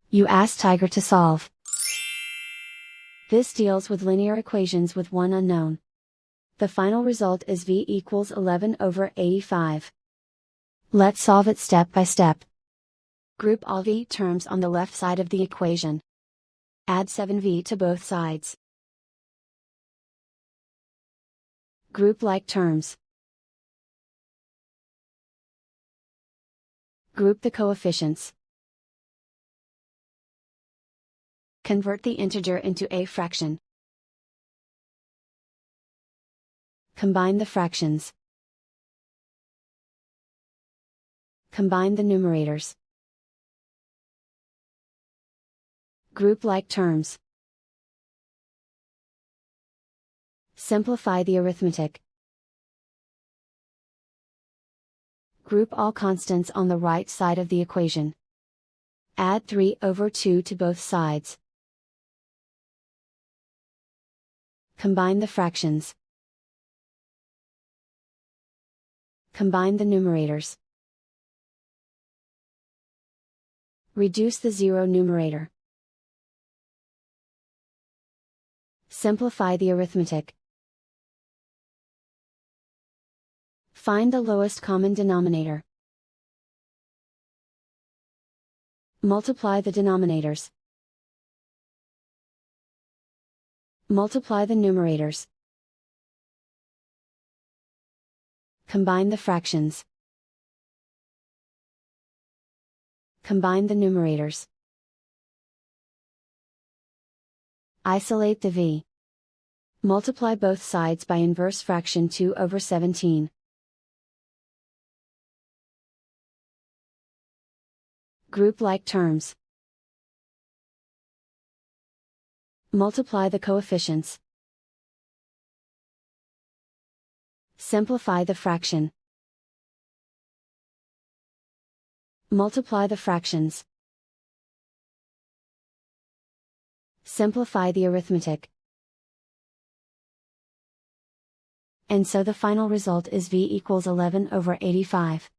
You ask Tiger to solve. This deals with linear equations with one unknown. The final result is v equals 11/85. Let's solve it step by step. Group all v terms on the left side of the equation. Add 7v to both sides. Group like terms. Group the coefficients. Convert the integer into a fraction. Combine the fractions. Combine the numerators. Group like terms. Simplify the arithmetic. Group all constants on the right side of the equation. Add 3/2 to both sides. Combine the fractions. Combine the numerators. Reduce the zero numerator. Simplify the arithmetic. Find the lowest common denominator. Multiply the denominators. Multiply the numerators. Combine the fractions. Combine the numerators. Isolate the v. Multiply both sides by inverse fraction 2/17. Group like terms. Multiply the coefficients. Simplify the fraction. Multiply the fractions. Simplify the arithmetic. And so the final result is v equals 11/85.